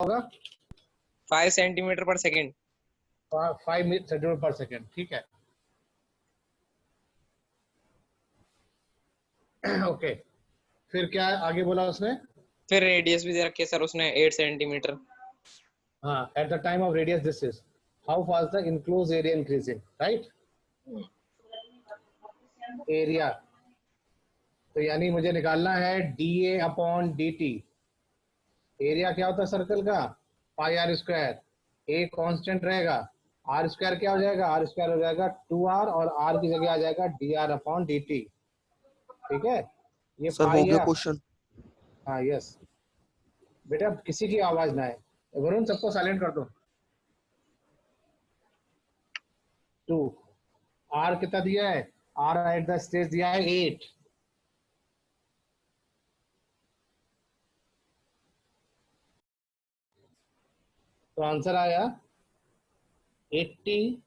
होगा 5 सेंटीमीटर पर second. 5 centimetre पर सेकेंड, ठीक है। ओके, फिर क्या आगे बोला उसने? फिर रेडियस भी दे रखी है सर उसने 8 सेंटीमीटर। हाँ, at the time of radius this is how fast the enclose area increasing, right? Area, तो यानी मुझे निकालना है dA अपॉन dt। एरिया क्या होता है सर्कल का? पाई आर स्क्वायर। ए कांस्टेंट रहेगा, आर स्क्वायर क्या हो जाएगा? आर स्क्वायर हो जाएगा 2r, और आर की जगह आ जाएगा dr अपॉन dt, ठीक है। ये सर हो पाई गया है। क्वेश्चन। हाँ यस बेटा, किसी की आवाज ना है। वरुण सबको साइलेंट कर दो। 2 आर कितना दिया है? आर एट द स्टेज दिया है 8। तो आंसर आया 80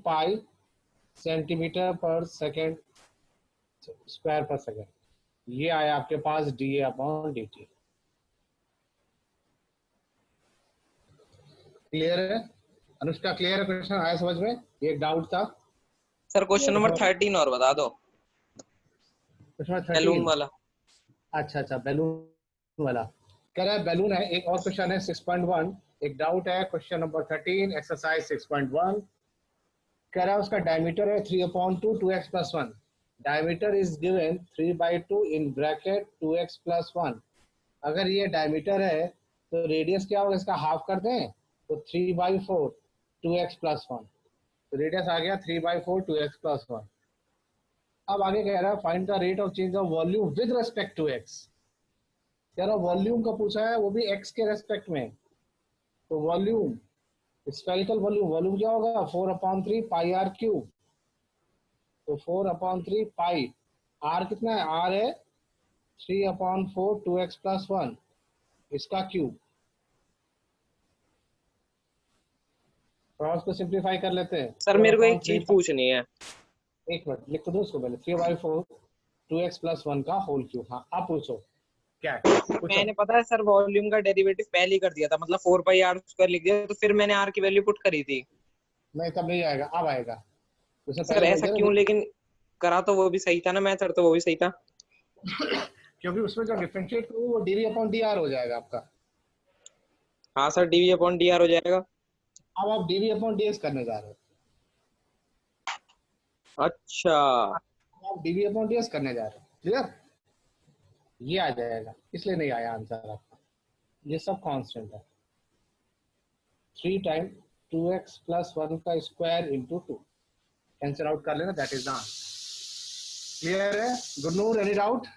पाई सेंटीमीटर पर सेकेंड स्क्वायर पर सेकेंड। ये आया आपके पास dA अपॉन dt। क्लियर है अनुष्का? क्लियर है? क्वेश्चन आया समझ में? ये एक डाउट था सर क्वेश्चन नंबर 13 और बता दो। क्वेश्चन 13। बैलून वाला। अच्छा अच्छा, बैलून वाला कह रहा है। बैलून है। एक और क्वेश्चन है 6.1, एक डाउट है। क्वेश्चन नंबर 13 एक्सरसाइज 6.1 कह रहा है उसका डायमीटर है 3/2 2x + 1। Diameter is given 3/2 in bracket 2x + 1। अगर ये डायमीटर है तो रेडियस क्या होगा? इसका हाफ कर दें तो 3/4 2x + 1। तो रेडियस आ गया 3/4 2x + 1। अब आगे कह रहा है find the rate of change of volume with respect to x। कह रहा वॉल्यूम का पूछा है, वो भी x के रेस्पेक्ट में। तो वॉल्यूम, स्फेरिकल वॉल्यूम, वॉल्यूम क्या होगा? 4/3 पाई आर क्यूब। तो 4/3 पाई आर कितना है? आर है 3/4 2x + 1, इसका क्यूब। क्रॉस को सिंप्लीफाई कर लेते हैं। सर मेरे को एक 4/3 चीज पूछनी है। एक मिनट लिख तो दो उसको पहले। 3/4 2x + 1 का होल क्यूब। हाँ आप पूछो क्या है? पूछो। मैंने पता है सर वॉल्यूम का डेरिवेटिव पहले ही कर दिया था, मतलब 4πr² लिख दिया, तो फिर मैंने r की वैल्यू पुट करी थी। नहीं तब नहीं आएगा, अब आएगा। उसने सर पहले बोल ऐसा दिया क्यों? लेकिन करा तो वो भी सही था ना मेथड, तो वो भी सही था। क्योंकि उसमें जो डिफरेंशिएट करूँ वो dV/dr हो जाएगा आपका। हाँ सर dV/dr हो जाएगा। अब आप dV/ds करने जा रहे हो। अच्छा आप dV/ds करने जा रहे हो, क्लियर? ये आ जाएगा, इसलिए नहीं आया आंसर आपका। ये सब कांस्टेंट है। 3 टाइम 2x + 1 का स्क्वायर इंटू 2 कैंसिल आउट कर लेना, that is the answer. Clear है? Gurnoor any doubt?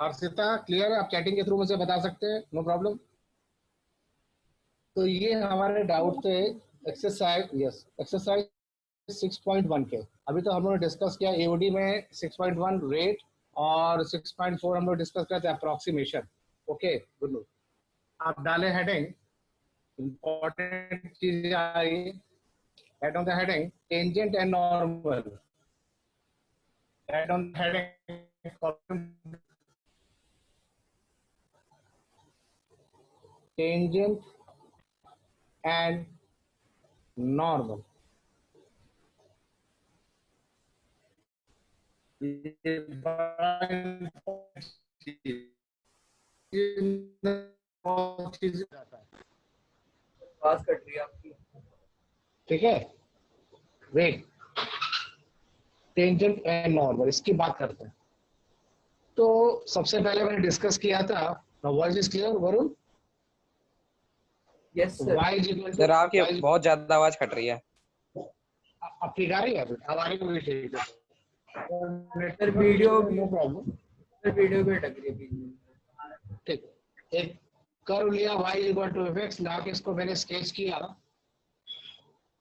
Harshita clear है? आप चैटिंग के थ्रू मुझे बता सकते हैं, नो प्रॉब्लम। तो ये हमारे डाउट थे एक्सरसाइज, यस एक्सरसाइज 6.1 के। अभी तो हम लोगों ने डिस्कस किया एओडी में 6.1 रेट, और 6.4 हम लोग डिस्कस करते हैं अप्रोक्सीमेशन। Okay good. आप डाले हेडिंग, इंपॉर्टेंट चीज आई। Head on the heading tangent and normal. Head on the heading tangent and normal. पास कट रही है आपकी। ठीक है, वेट, टेंजेंट एंड नॉर्मल, इसकी बात करते हैं। तो सबसे पहले मैंने डिस्कस किया था, voice is clear Varun? Yes sir. y is equal sir to आपकी बहुत ज्यादा आवाज कट रही है। अब ठीक आ रही है? अब आ रही है, ठीक है। सर वीडियो भी, नो प्रॉब्लम। सर वीडियो भी अटक रही है बीच में। ठीक, एक कर्व लिया y इक्वल टू fx, ला के इसको मैंने स्केच किया।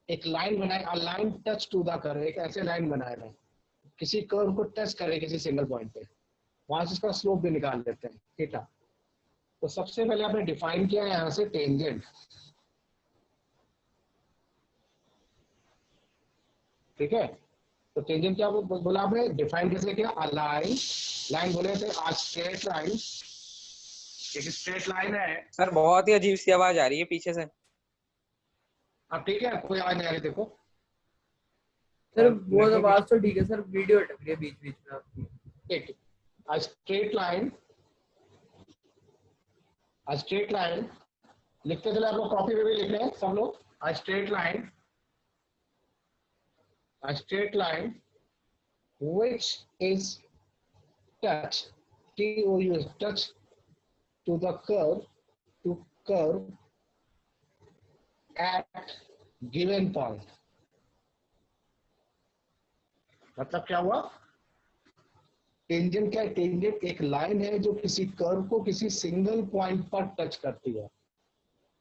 एक लाइन बनाई, a line touch to the curve, एक ऐसे लाइन बनाया है किसी कर्व को टच करे किसी सिंगल पॉइंट पे, वहां से इसका स्लोप भी निकाल लेते हैं, थीटा। तो सबसे पहले आपने डिफाइन किया है यहाँ से टेंजेंट। ठीक है। तो टेंजेंट क्या बोला आपने, डिफाइन कैसे किया, अ लाइन, लाइन बोले थे आज स्ट्रेट लाइन, एक स्ट्रेट लाइन है। सर बहुत ही अजीब सी आवाज आ रही है पीछे से। अब ठीक है, कोई आवाज नहीं आ रही, देखो सर वो तो नेटवर्क बात तो ठीक है सर, वीडियो अटक रही है बीच बीच में आपकी। एक स्ट्रेट लाइन, स्ट्रेट लाइन लिखते चले आप लोग, कॉपी में भी लिख रहे हैं सब लोग, straight line, straight line which is touch, T-O-U-S, touch to the curve, to curve at given point। मतलब क्या हुआ, टेंजेंट क्या है, टेंजेंट एक लाइन है जो किसी कर्व को किसी सिंगल पॉइंट पर टच करती है।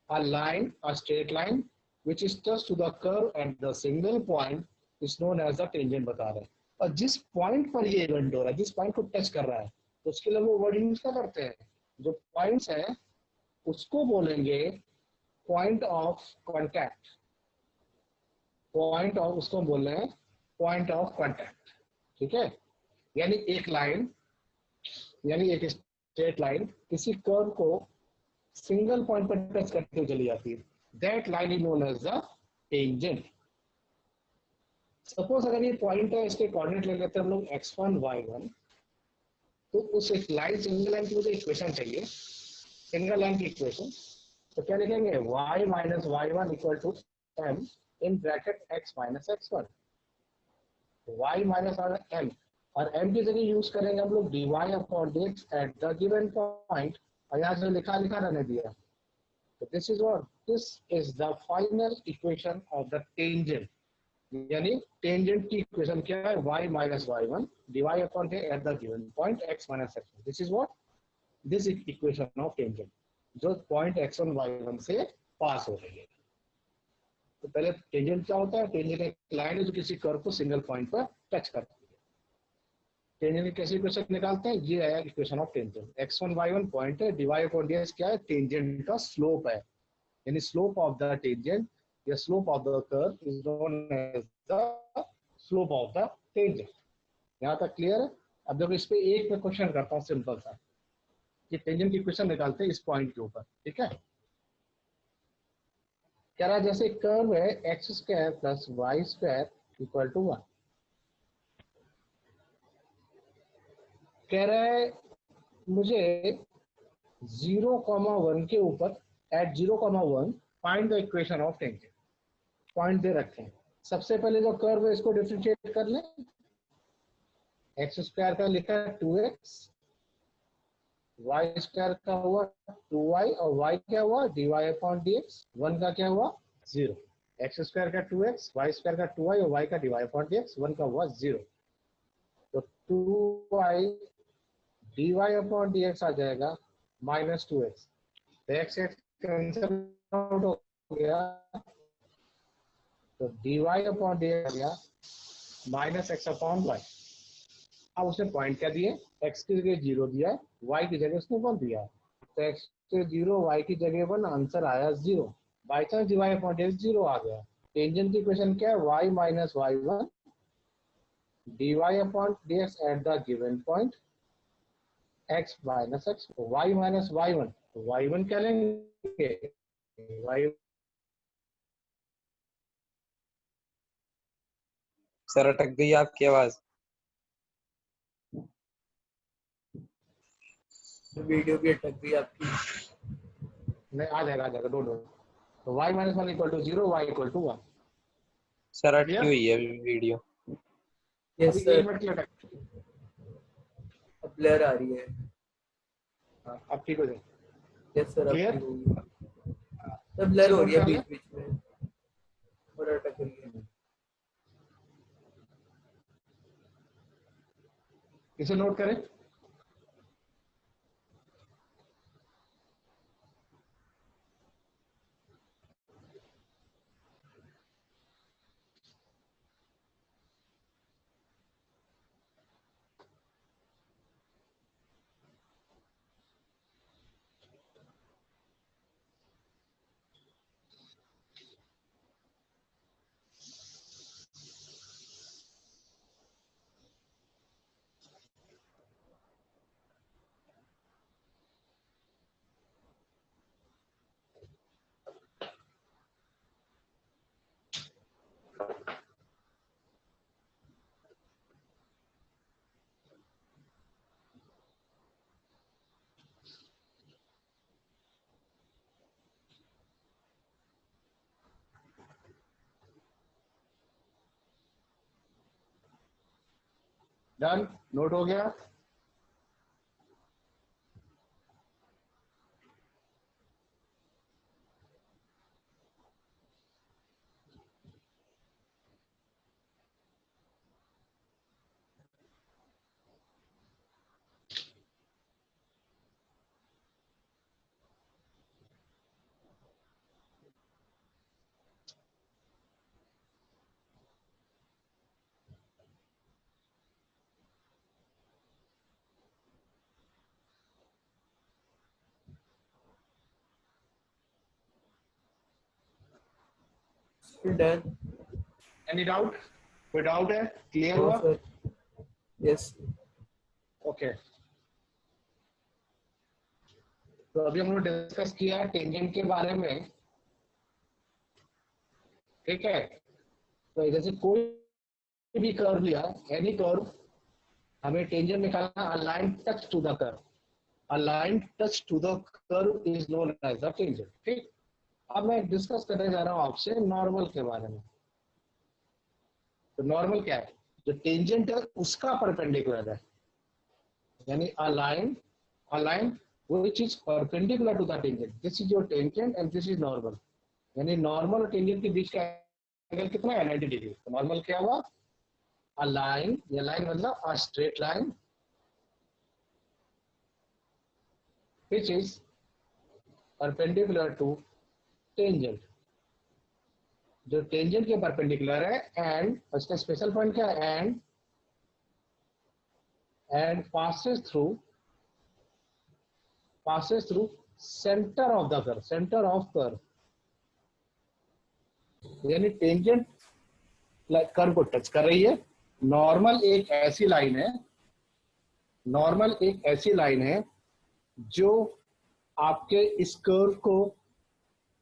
A line, a straight line which is touched to the curve at the single point is known as the tangent बता रहे हैं। और जिस पॉइंट पर ये इवेंट हो रहा है, जिस पॉइंट को टच कर रहा है, तो उसके लिए वो वर्ड यूज क्या करते हैं, जो पॉइंट्स है उसको बोलेंगे point of contact, point of, उसको बोल रहे हैं पॉइंट ऑफ कांटेक्ट। ठीक है, यानी एक लाइन, यानी एक स्ट्रेट लाइन किसी कर्व को सिंगल पॉइंट पर टच करते हुए चली जाती है, that line is known as the tangent. Suppose अगर ये पॉइंट है, इसके कोऑर्डिनेट ले लेते हैं हम लोग x1 y1, तो उस एक लाइन, सिंगल लाइन की मुझे इक्वेशन चाहिए, सिंगल लाइन की इक्वेशन, तो क्या लिखेंगे, y minus y1 equal to m in bracket x minus x1, y minus m, और m की जगह यूज करेंगे हम लोग dy upon dx eight the given point, और यहाँ से लिखा लिखा रहने दिया। So this is what, this is the final equation of the tangent, यानी टेंजेंट की इक्वेशन क्या है, y minus y1 divide upon eight the given point x minus x1, this is what, this equation of tangent, जो point x1 y1 से पास हो रही है। तो पहले टेंजेंट क्या होता है, टेंजेंट एक लाइन है जो किसी कर्व को सिंगल पॉइंट पर टच करती है। टेंजेंट की कैसे इक्वेशन निकालते हैं, ये है equation of tangent, x1 y1 point है, डिवाइड अपॉन dx क्या है, टेंजेंट का स्लोप है, यानी स्लोप ऑफ द टेंजेंट या slope of the curve is known as the slope of the tangent. यहाँ तक क्लियर है। अब देखो इस पे एक मैं क्वेश्चन करता हूँ सिंपल सा, कि टेंजेंट की इक्वेशन निकालते हैं इस पॉइंट के ऊपर, ठीक है। कह रहा है जैसे कर्व है x square plus y square equal to 1, कह रहा है मुझे 0,1 के ऊपर at 0,1 find the equation of tangent. Point दे रखे हैं, सबसे पहले जो कर्व है इसको डिफरेंशिएट कर लें, एक्स स्क्वायर का लिखा है 2x, वाई स्क्वायर का हुआ 2y, और y क्या हुआ dy अपॉन dx, 1 का क्या हुआ 0, एक्स स्क्वायर का 2x, वाई स्क्वायर का 2y और y का dy अपॉन dx, 1 का हुआ 0, तो 2y dy अपॉन dx आ जाएगा माइनस 2x, तो x कैंसिल आउट हो गया, तो dy अपॉन dx आ गया माइनस x अपॉन y। अब उसने पॉइंट क्या दिए, x की जगह 0 दिया है, y की जगह उसने 1 दिया है, तो x के 0 y की जगह 1, आंसर आया 0, by chance dy upon dx 0 आ गया। टेंजेंट की इक्वेशन क्या है, y minus y1 dy upon dx eight the given point x minus x, y minus y1, y1 क्या लेंगे, y सर अटक गई आपकी आवाज। वीडियो भी अटक रही है आपकी। नहीं, आ जाएगा डोंट वरी, तो y minus 1 equal to 0, y equal to 1, sir अटकी क्लियर। हुई है वीडियो। यस अभी 1 सर, मिनट के लिए अब ब्लर आ रही है। अब ठीक हो जाए, यस सर, अब क्लियर। ठीक होगी। सर ब्लर इसे हो नोट रही है कर बीच लें, बीच में और अटक रही है। इसे नोट करें। डन, नोट हो गया। Still done? Any doubt? कोई डाउट है? क्लियर No, हुआ? sir. Yes. ओके, तो अभी हम लोग डिस्कस किया टेंजेंट के बारे में, ठीक है। तो जैसे कोई भी कर्व लिया, एनी कर्व, हमें टेंजेंट निकालना, a line touch to the curve, a line touch to the curve is known as the tangent, ठीक। अब मैं डिस्कस करने जा रहा हूं आपसे नॉर्मल के बारे में। तो नॉर्मल क्या है? जो टेंजेंट है उसका परपेंडिकुलर है, यानी align, align which is perpendicular to the tangent. This is your tangent and this is normal. यानी नॉर्मल और टेंजेंट के बीच का एंगल कितना है? 90 डिग्री। तो नॉर्मल क्या हुआ? अ लाइन, ये लाइन मतलब a straight line which is perpendicular to tangent, जो टेंजेंट के परपेंडिकुलर है, एंड उसका स्पेशल पॉइंट क्या है? And passes through center of the curve, center of curve, यानी टेंजेंट कर्व को टच कर रही है। नॉर्मल एक ऐसी लाइन है, नॉर्मल एक ऐसी लाइन है जो आपके इस कर्व को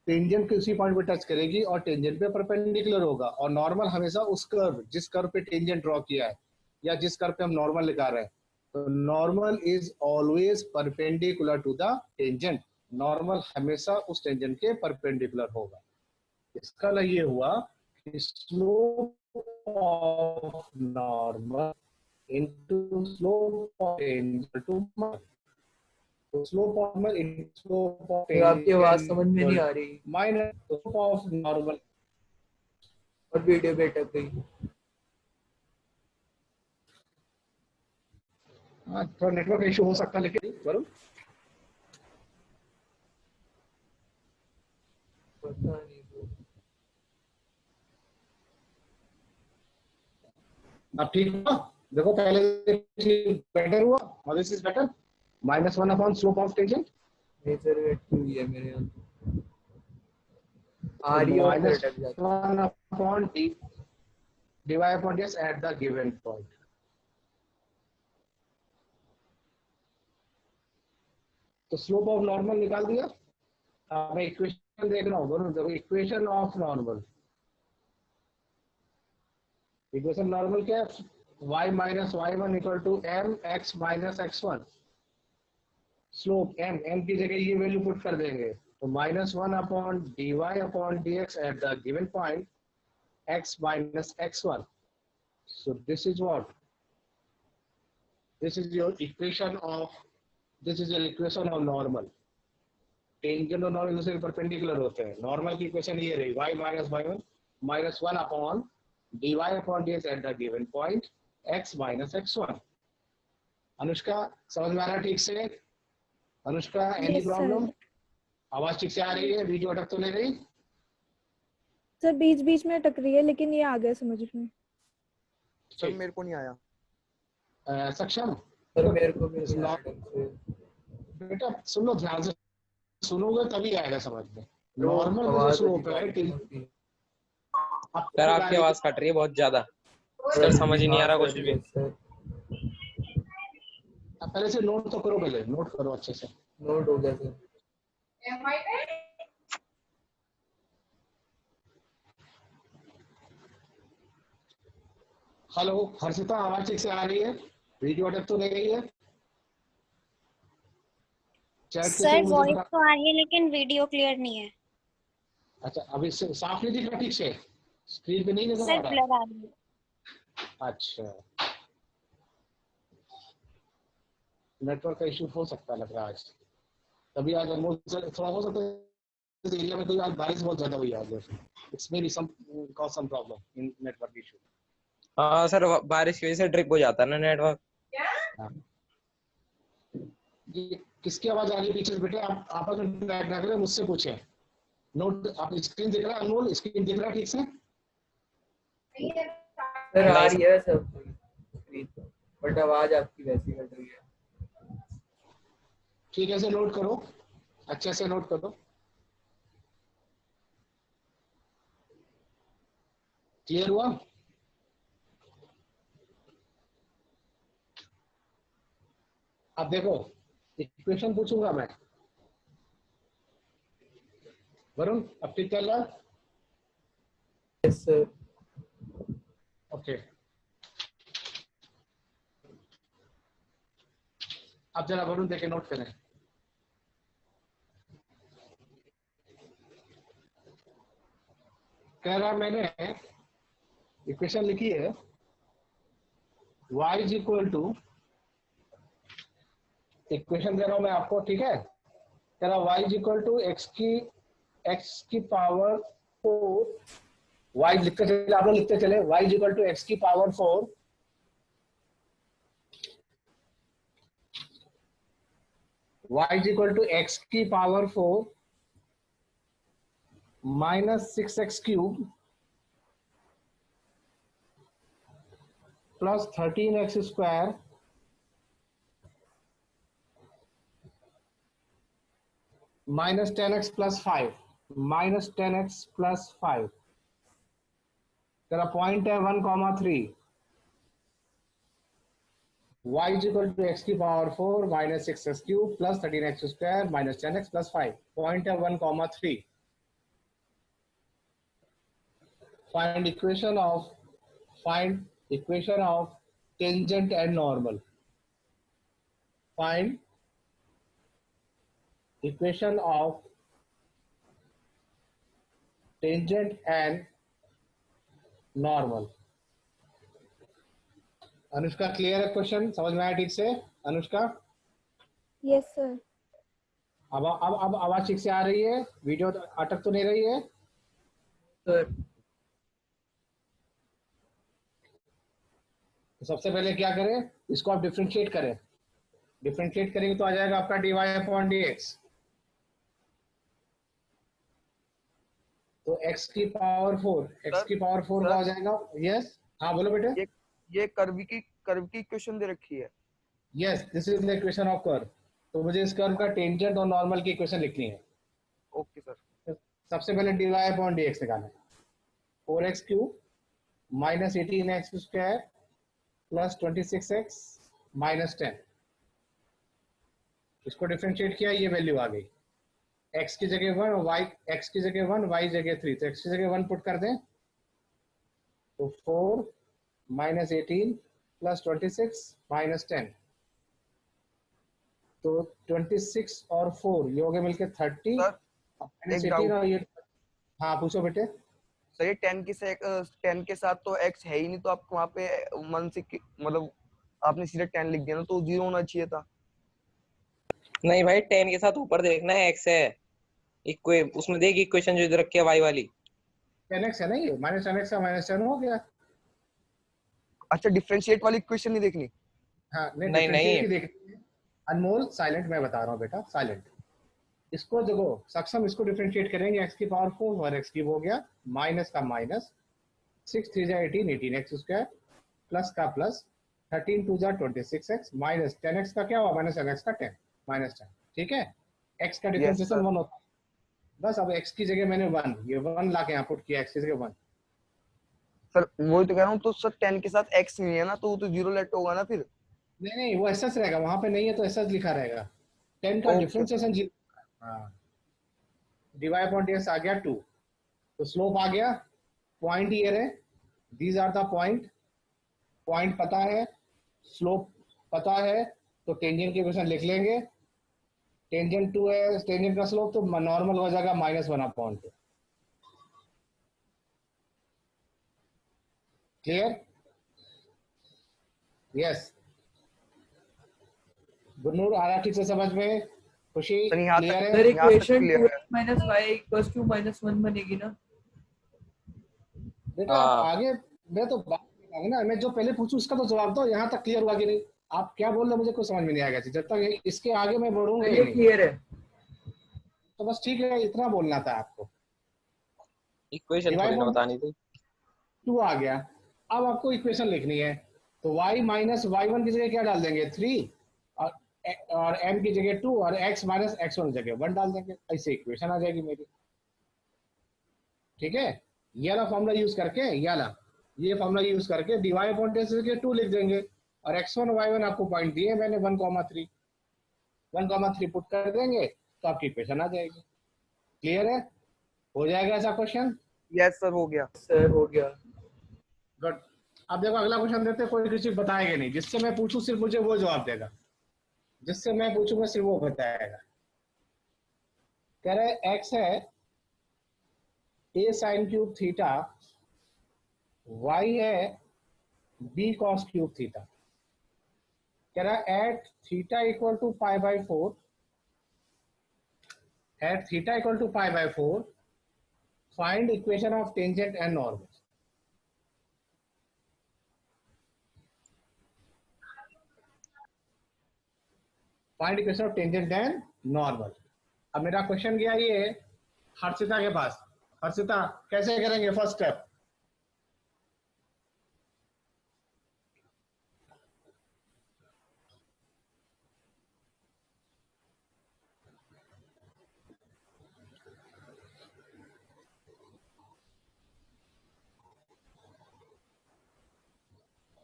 टेंजेंट के उसी पॉइंट पे टच करेगी और टेंजेंट पे परपेंडिकुलर होगा। और नॉर्मल हमेशा उस कर्व, जिस कर्व पे टेंजेंट ड्रॉ किया है या जिस कर्व पे हम नॉर्मल निकाल रहे हैं, तो normal is always perpendicular to the tangent. Normal हमेशा उस टेंजेंट के परपेंडिकुलर होगा। इसका मतलब ये हुआ कि slope of normal into slope of tangent to तो slope of normal into slope of तो आपकी आवाज समझ में नहीं आ रही माइनस स्लोप ऑफ नॉर्मल। और वीडियो भी अटक गई। हाँ, थोड़ा नेटवर्क इशू हो सकता है, लेकिन वरुण पता नहीं। अब ठीक हुआ? देखो पहले बेटर हुआ और this is better. -1 upon slope of tangent, मेजर वेट क्यों है मेरे यहाँ? आ रही है और फिर अटक जाती है। -1 upon D divide upon D at the given point. तो स्लोप ऑफ नॉर्मल निकाल दिया। अब मैं इक्वेशन देख रहा हूँ, देखो equation of normal, equation normal क्या है? y minus y1 equal to m x minus x1। Slope m की जगह ये वैल्यू पुट कर देंगे, तो -1 upon dy upon dx eight the given point x minus x1। So this is what, this is your equation of, this is your equation of normal. Tangent और normal दूसरे perpendicular होते हैं। Normal की equation ये रही, y minus y1 -1 upon dy upon dx eight the given point x minus x1। Anushka समझ में आ रहा है ठीक से? Anushka any Yes, problem? sir. आवाज ठीक से आ रही है? वीडियो अटक तो नहीं रही? सर बीच बीच में अटक रही है, लेकिन ये आ गया समझ में। सर मेरे को नहीं आया। सक्षम? पर मेरे को भी नहीं आया ढंग से। बेटा सुनो, ध्यान से सुनोगे तभी आएगा समझ में। नॉर्मल का जो आवाज स्लोप अजीब है, आती है। सर आपकी आवाज कट रही है बहुत ज्यादा, सर समझ ही नहीं आ रहा कुछ भी। सर पहले से नोट तो करो, पहले नोट करो अच्छे से। नोट हो गया सर। हेलो हर्षिता, आवाज ठीक से आ रही है? वीडियो अटक तो नहीं रही है? चैट सर वॉइस तो आ रही है लेकिन वीडियो क्लियर नहीं है। अच्छा, अभी साफ नहीं दिख रहा ठीक से? स्क्रीन पे नहीं नजर आ सर रहा? ब्लर आ रही है। अच्छा, नेटवर्क का इशू हो सकता है लग रहा है आज, तभी आज ऑलमोस्ट थोड़ा हो सकता है इस एरिया में कोई आज बारिश बहुत ज्यादा हुई है आज, it's may be some cause some problem in network issue. हाँ सर, बारिश की वजह से ट्रिप हो जाता है ना नेटवर्क। ये किसकी आवाज आ रही है पीछे से बेटे? आप आपस में इंटरैक्ट ना करें, मुझसे पूछें। नोट, आप स्क्रीन देख रहा है अनमोल? स्क्रीन देख रहा है ठीक से? सर आ नहीं रही है सब स्क्रीन, बट आवाज आपकी वैसी कट रही है। ठीक है, से नोट करो, अच्छे से नोट करो। क्लियर हुआ? अब देखो, इक्वेशन पूछूंगा मैं, वरुण अब ठीक चल रहा है? Yes sir. ओके, अब जरा वरुण देखे नोट करें। कह रहा मैंने इक्वेशन लिखी है y is equal to, equation दे रहा हूं मैं आपको, ठीक है? कह रहा y is equal to x की पावर 4, y लिखते चले, आप लोग लिखते चले, y is equal to x की power 4 y is equal to x की power 4 minus 6x cube plus 13x square minus 10x plus 5, minus 10x plus 5। तेरा पॉइंट है 1,3, y is equal to x की power 4 minus 6x cube plus 13x square minus 10x plus 5, point है 1,3। Find equation of tangent and normal. Find equation of tangent and normal. Anushka clear है question? समझ में आया ठीक से Anushka? Yes sir. अब आवाज ठीक से आ रही है? वीडियो तो अटक तो नहीं रही है? सर तो सबसे पहले क्या करें, इसको आप डिफरेंशिएट करें। डिफरेंशिएट करेंगे तो आ जाएगा आपका dy अपॉन dx। तो x की पावर 4, x की पावर 4 का हो जाएगा, यस हाँ बोलो बेटे। ये कर्व की इक्वेशन दे रखी है। Yes, this is the equation of curve. तो मुझे इस कर्व का टेंजेंट और नॉर्मल की इक्वेशन लिखनी है। Okay sir. सबसे पहले dy अपॉन dx निकालना है। 4x cube minus 18x square plus 26x minus 10, इसको डिफरेंशिएट किया, ये वैल्यू आ गई। x की जगह 1, x की जगह 1, y जगह 3, तो x की जगह 1 पुट कर दें तो 4 माइनस 18 प्लस 26 माइनस 10, तो 26 और 4 ये हो गए मिलके 30 सर माइनस एक 18 डाउट और ये, हाँ पूछो बेटे। सर, ये 10 के साथ तो x है ही नहीं, तो आप वहाँ पे 1 से मतलब आपने सीधे 10 लिख दिया ना, तो 0 होना चाहिए था। नहीं भाई, 10 के साथ ऊपर देखना है x है, उसमें देख इक्वेशन जो इधर रखी है y वाली। 10x है ना, ये माइनस 10x का माइनस 10 हो गया। अच्छा, डिफरेंशिएट वाली इक्वेशन नहीं देखनी? हाँ नहीं, नहीं डिफरेंशिएट नहीं, ही देखनी है। अनमोल साइलेंट, मैं बता रहा हूँ बेटा, साइलेंट। इसको देखो सक्षम, इसको डिफरेंशिएट करेंगे, x की पावर 4 और x की हो गया माइनस का माइनस, 6 3 जा 18, 18x स्क्वायर प्लस का प्लस, 13 2 जा 26x माइनस 10x का क्या हुआ, माइनस 10x का 10 माइनस 10, ठीक है? x का डिफरेंशिएशन 1 होता है बस। अब x की जगह मैंने 1, ये 1 ला के यहाँ पुट किया, x की जगह 1। सर वही तो कह रहा हूँ, तो सर 10 के साथ x नहीं है ना, तो वो तो 0 लेट होगा ना फिर। नहीं वो एसएस रहेगा, वहां पे नहीं है तो एसएस लिखा रहेगा। 10 का ओके डिफरेंशिएशन 0। हाँ, dy अपॉन dx आ गया 2, तो स्लोप आ गया, पॉइंट ईयर है, दीज आर द पॉइंट पता है, स्लोप पता है, तो टेंजेंट की इक्वेशन लिख लेंगे। टेंजेंट 2 है, टेंजेंट का स्लोप तो नॉर्मल हो जाएगा -1/2। क्लियर? यस, गुरनूर आ रहा ठीक से समझ में? खुशी सर यहाँ क्लियर तक है? सर यहाँ तक इक्वेशन क्लियर है। 2x minus Y equals to -1 बनेगी ना? बेटा आप हाँ आगे, मैं तो बात कर रहा हूँ ना, मैं जो पहले पूछूं उसका तो जवाब दो। यहाँ तक क्लियर हुआ कि नहीं? आप क्या बोल रहे हो मुझे कुछ समझ में नहीं आएगा। जब तक इसके आगे मैं बढ़ूंगा सर ही ये नहीं। क्लियर है। तो बस ठीक है, इतना बोलना था आपको। इक्वेशन थोड़ी ना बतानी थी। 2 आ गया। अब आपको इक्वेशन लिखनी है, तो y माइनस y1 की जगह क्या डाल देंगे? 3, और m की जगह 2, और x माइनस x1 की जगह 1 डाल देंगे। ऐसे इक्वेशन आ जाएगी मेरी। ठीक है, ये वाला फॉर्मूला यूज करके, ये फॉर्मूला यूज करके dy अपॉन dt की जगह 2 लिख देंगे, और x1 y1 आपको पॉइंट दिए मैंने 1,3 पुट कर देंगे, तो आपकी इक्वेशन आ जाएगी। क्लियर है? हो जाएगा ऐसा क्वेश्चन? यस सर, हो गया। सर हो गया। गुड। अब देखो अगला क्वेश्चन देते हैं, कोई किसी बताएगा नहीं। जिससे मैं पूछूं सिर्फ मुझे वो जवाब देगा, जिससे मैं पूछूंगा सिर्फ वो बताएगा। कह रहे x है a sine cube theta, y है b कॉस क्यूब थीटा। कह रहा है at theta equal to π/4, at theta equal to π/4 find equation of tangent and normal. Find equation of tangent and normal. अब मेरा क्वेश्चन गया ये हर्षिता के पास। हर्षिता कैसे करेंगे फर्स्ट स्टेप?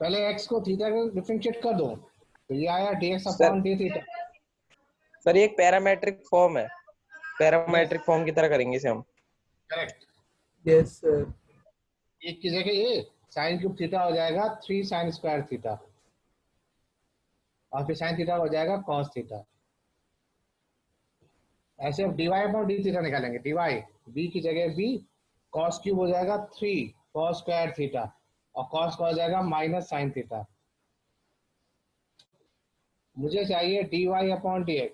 पहले x को थीटा को डिफरेंशिएट कर दो, तो ये आया dx upon D theta. Sir ये एक पैरामेट्रिक फॉर्म है, पैरामेट्रिक फॉर्म की तरह करेंगे इसे हम। करेक्ट। Yes sir. एक की जगह ये साइन क्यूब थीटा हो जाएगा 3 साइन स्क्वायर थीटा, और फिर साइन थीटा हो जाएगा कॉस थीटा। ऐसे अब dy अपॉन डी थीटा निकालेंगे। dy b की जगह b, कॉस क्यूब हो जाएगा 3 कॉस स्क्वायर थीटा, और कॉस का हो जाएगा माइनस साइन थीटा। मुझे चाहिए dy अपॉन dx,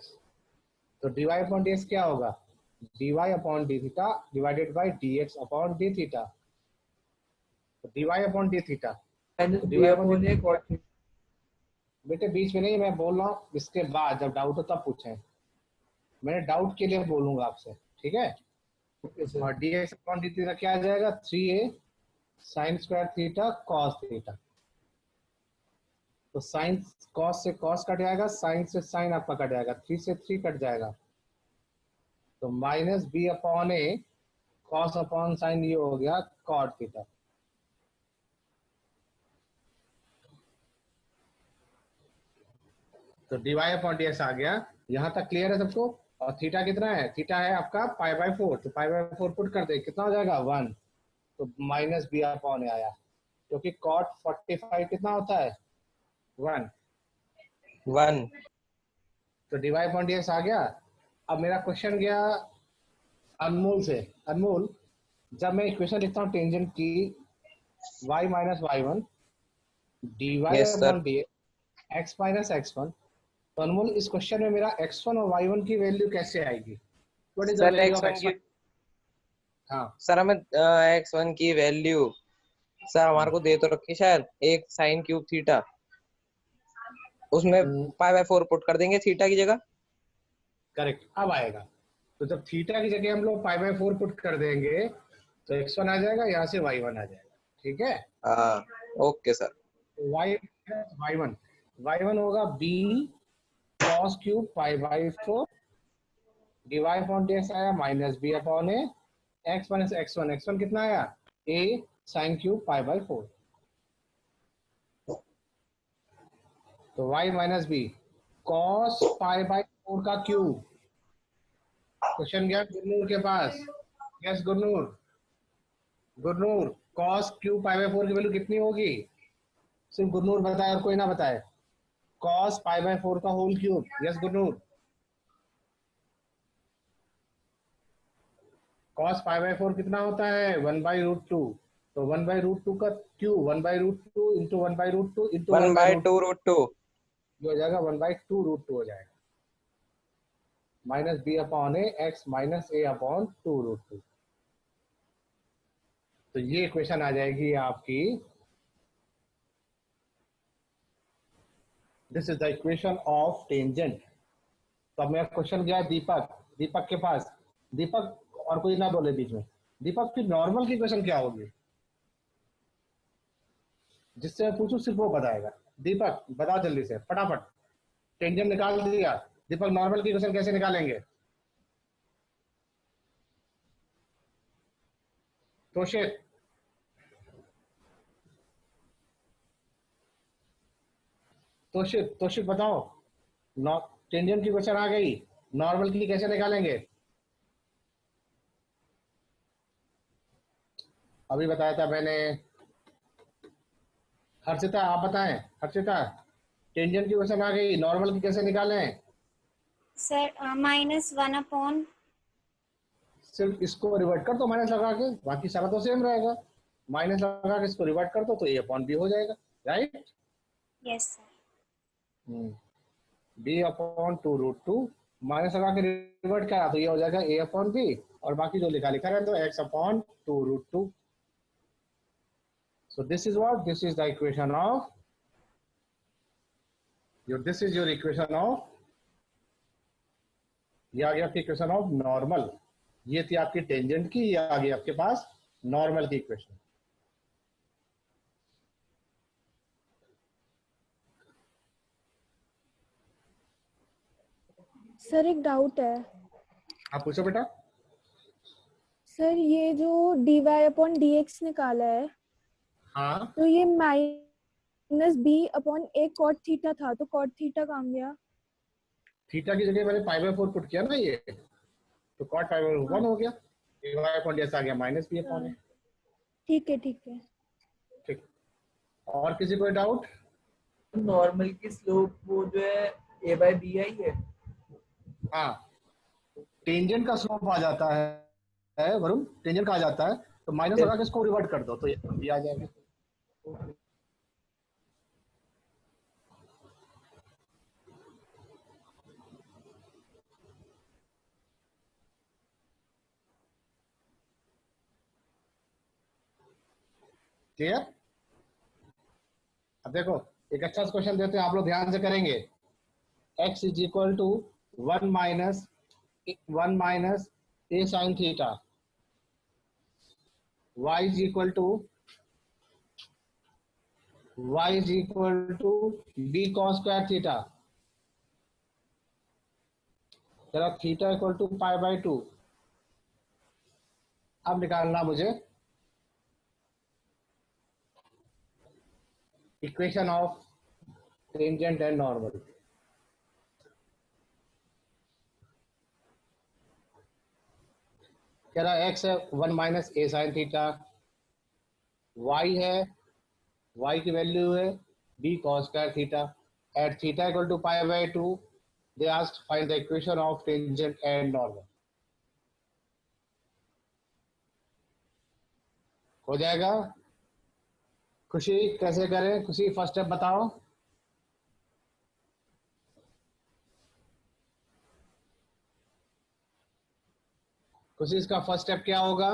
तो dy अपॉन dx क्या होगा? dy upon D theta divided by dx upon D theta. तो dy upon D theta, minus dy b upon upon a cot theta. बेटे बीच में नहीं, मैं बोल रहा हूँ इसके बाद, जब डाउट हो तब पूछें। मैंने डाउट के लिए बोलूंगा आपसे, ठीक है? Okay sir. और dx अपॉन डी थीटा क्या आ जाएगा? 3a sine square theta cos theta. तो साइन कॉस से कॉस कट जाएगा, साइन से साइन आपका कट जाएगा, 3 से 3 कट जाएगा, तो माइनस b अपॉन ए कॉस अपॉन साइन, ये हो गया कॉट थीटा। तो dy अपॉन dx आ गया। यहाँ तक क्लियर है सबको? और थीटा कितना है? थीटा है आपका π/4, तो π/4 पुट कर दे, कितना हो जाएगा? 1। तो माइनस b अपॉन ए आया, क्योंकि कॉट 45 कितना होता है? 1। 1 तो dy अपॉन dx आ गया। अब मेरा क्वेश्चन गया अनमोल से। अनमोल, जब मैं इक्वेशन लिखता हूँ टेंजेंट की y minus y1 dy Yes, sir. Upon dx x minus x1, तो अनमोल इस क्वेश्चन में मेरा x1 और y1 की वैल्यू कैसे आएगी? What is the sir value of x1 की, x1? हाँ सर हमें x1 की वैल्यू सर हमारे को दे तो रखी शायद एक साइन क्यूब थीटा, उसमें π/4 पुट कर देंगे थीटा की जगह। करेक्ट, अब आएगा। तो जब थीटा की जगह हम लोग π/4 पुट कर देंगे, तो x1 आ जाएगा, यहाँ से y1 आ जाएगा। ठीक है? हाँ ओके सर। y1 होगा b cos cube π/4, dy upon dx आया minus b upon a, x minus x1 कितना आया? a sine cube π/4। तो y माइनस b cos π/4 का क्यूब। क्वेश्चन गया गुरनूर के पास। Yes Gurnoor, Gurnoor cos cube π/4 की वैल्यू कितनी होगी? सिर्फ गुरनूर बताए और कोई ना बताए। cos π/4 का whole cube. Yes Gurnoor, cos π/4 कितना होता है? 1/√2। तो 1/√2 का क्यूब 1/√2 इंटू 1/√2 इंटू 1/2 √2। ये हो जाएगा 1/2√2 हो जाएगा, माइनस बी अपॉन ए एक्स माइनस ए अपॉन 2√2। तो ये इक्वेशन आ जाएगी आपकी, this is the equation of tangent. तो अब मेरा क्वेश्चन गया दीपक के पास। दीपक और कोई ना बोले बीच में। दीपक फिर नॉर्मल की इक्वेशन क्या होगी? जिससे मैं पूछूं सिर्फ वो बताएगा। दीपक बताओ जल्दी से फटाफट। टेंजेंट निकाल दिया। दीपक नॉर्मल की इक्वेशन कैसे निकालेंगे? तोशिक बताओ। टेंजेंट की क्वेश्चन आ गई, नॉर्मल की कैसे निकालेंगे? अभी बताया था मैंने। हर्षिता आप बताएं। हर्षिता टेंजेंट की क्वेश्चन आ गई, नॉर्मल की कैसे निकालें? सर -1/, सिर्फ इसको रिवर्ट कर दो माइनस लगा के, बाकी सारा तो सेम रहेगा। माइनस लगा के इसको रिवर्ट कर दो तो a/b हो जाएगा, right? Yes sir. b/2√2 minus लगा के रिवर्ट करा तो ये हो जाएगा a/b, और बाकी जो लिखा है तो x/2√2। So this is what? This is the equation of this is your equation of, ये आ गया आपकी इक्वेशन ऑफ नॉर्मल। ये थी आपकी टेंजेंट की, ये आ गई आपके पास नॉर्मल की इक्वेशन। सर एक डाउट है। आप पूछो बेटा। सर ये जो dy/dx निकाला है, हाँ, तो ये -b/a cot थीटा था, तो cot थीटा कहाँ गया? थीटा की जगह मैंने π/4 पुट किया ना, ये तो cot π/1 हो गया। a/dx आ गया -b/a। ठीक है ठीक। और किसी कोई डाउट? नॉर्मल की स्लोप वो जो है a/b आई है। हाँ, टेंजेंट का स्लोप आ जाता है वरुण, टेंजेंट का आ जाता है तो माइनस लगा के इसको रिवर्ट कर दो तो ये आ जाएगा। क्लियर? अब देखो एक अच्छा क्वेश्चन देते हैं, आप लोग ध्यान से करेंगे। x is equal to 1 minus a sin theta, y is equal to b cos square theta. चलो थीटा इक्वल टू π/2। अब निकालना मुझे equation of tangent and normal. कह रहा x है 1 minus a sin theta, y है, y की value है b cos square theta, at theta equal to π/2 they asked find the equation of tangent and normal. हो जाएगा? खुशी कैसे करें? खुशी फर्स्ट स्टेप बताओ। खुशी इसका फर्स्ट स्टेप क्या होगा?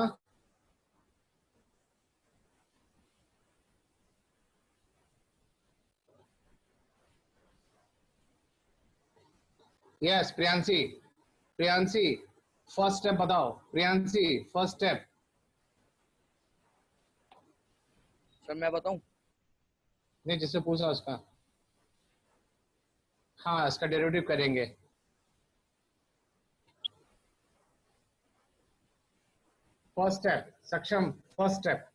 यस प्रियांशी फर्स्ट स्टेप बताओ। Priyanshi first step. सर मैं बताऊं? नहीं, जिससे पूछा उसका। हाँ, इसका डेरिवेटिव करेंगे। फर्स्ट स्टेप सक्षम, फर्स्ट स्टेप।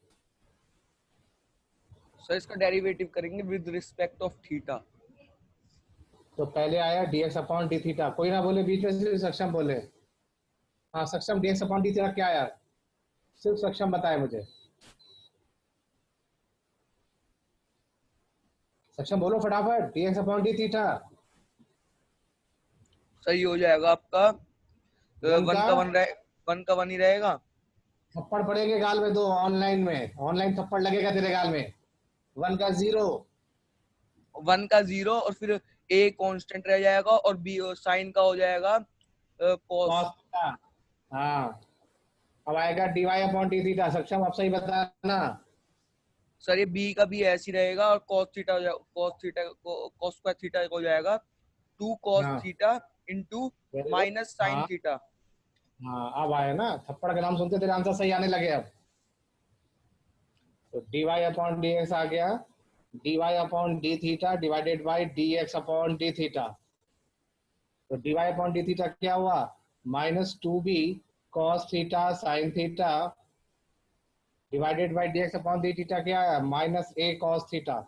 सर इसका डेरिवेटिव करेंगे विद रिस्पेक्ट ऑफ थीटा। तो पहले आया dx/d थीटा। कोई ना बोले बीच में, सिर्फ सक्षम बोले। हाँ सक्षम, dx/d थीटा क्या आया? सिर्फ सक्षम बताए मुझे। सक्षम बोलो फटाफट। dx/d थीटा सही हो जाएगा आपका। वन वन का? का वन का वन ही रहेगा। थप्पड़ पड़ेंगे गाल में दो, ऑनलाइन में। ऑनलाइन थप्पड़ लगेगा तेरे गाल में। 1 का 0। 1 का 0 और फिर ए कांस्टेंट रह जाएगा और बी साइन का हो जाएगा cos। cos theta. हाँ, अब आएगा dy अपॉन डी थीटा। सक्षम आप सही बताना। सर ये बी का भी ऐसे ही रहेगा और cos स्क्वायर थीटा हो जाएगा 2 cos हाँ, theta into very good। Minus sine हाँ थीटा। हाँ, अब आया ना, थप्पड़ का नाम सुनते तेरे आंसर सही आने लगे अब। तो dy अपॉन डी एक्स आ गया, dy upon D theta divided by D x upon D theta. तो dy अपॉन डी थीटा क्या हुआ, minus 2b cos theta sine theta divided by D x upon D theta क्या है, minus a cos theta.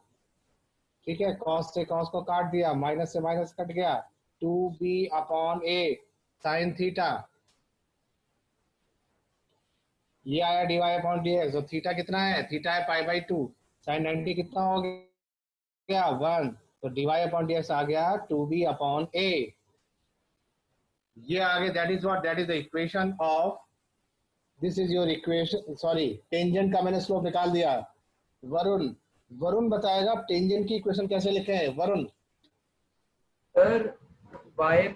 ठीक है, cos से cos को काट दिया, माइनस से माइनस कट गया, 2b upon a sine theta. ये आया dy अपॉन डी एक्स। तो थीटा कितना है, थीटा है पाई बाई 2, साइन 90 कितना हो गया 1। तो dy अपॉन डी एक्स आ गया 2b अपॉन a। ये आगे that is what, that is the equation of, this is your equation, sorry tangent का मैंने स्लोप निकाल दिया। वरुण, वरुण बताएगा टेंजेंट की इक्वेशन कैसे लिखे हैं, Varun. Sir y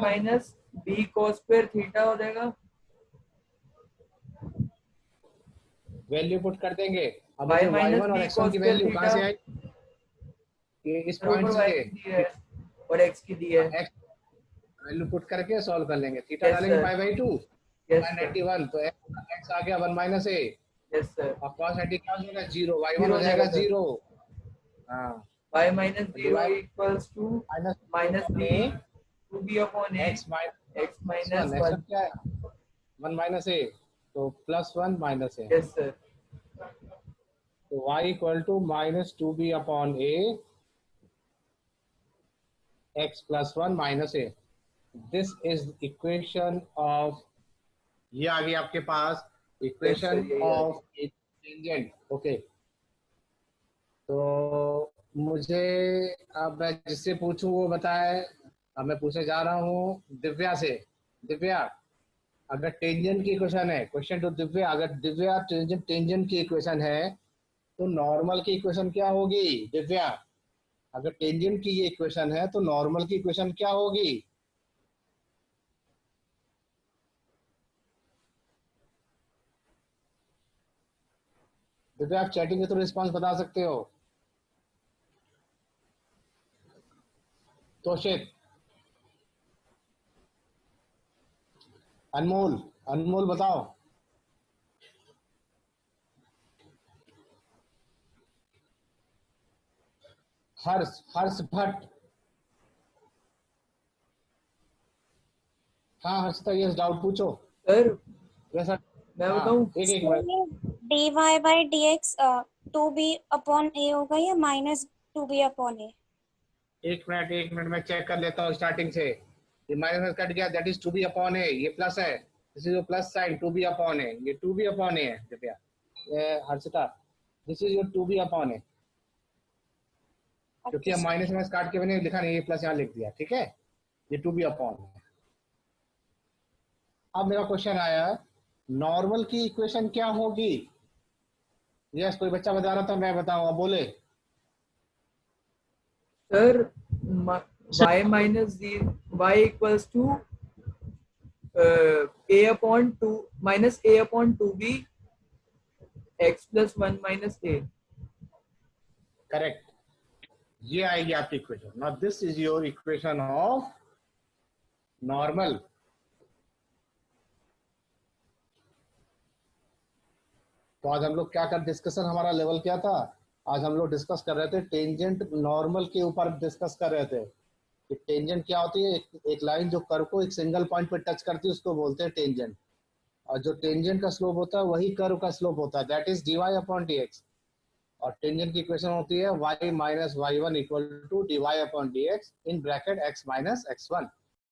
minus b cos square theta हो जाएगा। वैल्यू पुट कर देंगे। अब y y1 माइनस और b x1 cos की स्क्वायर वैल्यू कहाँ से थीटा आई, ये इस सर पॉइंट ऊपर से y की दी है और x की दी है। x वैल्यू पुट करके सॉल्व कर लेंगे। थीटा Yes, डालेंगे sir. Pi by 2, yes sin sir 91, तो x आ गया 1 माइनस a, यस सर। और cos 90 क्या हो जाएगा 0, y1 Zero हो हो जाएगा जाएगा, sir. 0। हाँ, y minus 0 equals to minus minus b a 2b upon a x minus x minus 1। क्या है 1 माइनस a, तो plus 1 minus a। Yes sir. तो y equal to minus 2b upon a x plus 1 minus a। This is equation of, ये आ गई आपके पास equation Yes, sir, यही आ of tangent. Okay, तो मुझे, अब मैं जिससे पूछूं वो बताए। अब मैं पूछने जा रहा हूँ दिव्या से। दिव्या, अगर टेंजेंट की इक्वेशन है, क्वेश्चन टू दिव्या, अगर दिव्या टेंजेंट की इक्वेशन है तो नॉर्मल की इक्वेशन क्या होगी दिव्या, अगर टेंजेंट की ये इक्वेशन है तो नॉर्मल की इक्वेशन क्या होगी। दिव्या आप चैटिंग के थ्रू रिस्पॉन्स बता सकते हो। तोशिक, अनमोल, अनमोल बताओ। हर्ष, हर्ष भट्ट। हाँ हर्षिता, यस डाउट पूछो। सर वैसा मैं हाँ, बताऊं, एक बार dy by dx 2b upon a होगा या माइनस 2b अपॉन a। एक मिनट मैं चेक कर लेता हूँ स्टार्टिंग से। ये माइनस में कट गया, that is 2b upon a, ये प्लस है, this is your plus sign 2b upon a, ये 2b अपॉन ए है Divya. Harshita, this is your 2b upon a, क्योंकि हम माइनस में काट के मैंने लिखा नहीं, ये प्लस यहाँ लिख दिया, ठीक है, ये 2b अपॉन है। अब मेरा क्वेश्चन आया, नॉर्मल की इक्वेशन क्या होगी। यस, कोई बच्चा बता रहा था, मैं बताऊंगा, बोले। Sir y minus y equals to a upon 2 minus a upon 2b x plus 1 minus a। Correct, ये आएगी आपकी equation. Now this is your equation of normal. तो आज हम लोग क्या कर, डिस्कशन हमारा लेवल क्या था, आज हम लोग डिस्कस कर रहे थे टेंजेंट नॉर्मल के ऊपर डिस्कस कर रहे थे कि टेंजेंट क्या होती है। एक लाइन जो कर्व को एक सिंगल पॉइंट पे टच करती है उसको बोलते हैं टेंजेंट, और जो टेंजेंट का स्लोप होता है वही कर्व का स्लोप होता है, that is dy upon dx। और टेंजेंट की इक्वेशन होती है y minus y1 equal to dy upon dx in bracket x minus x1।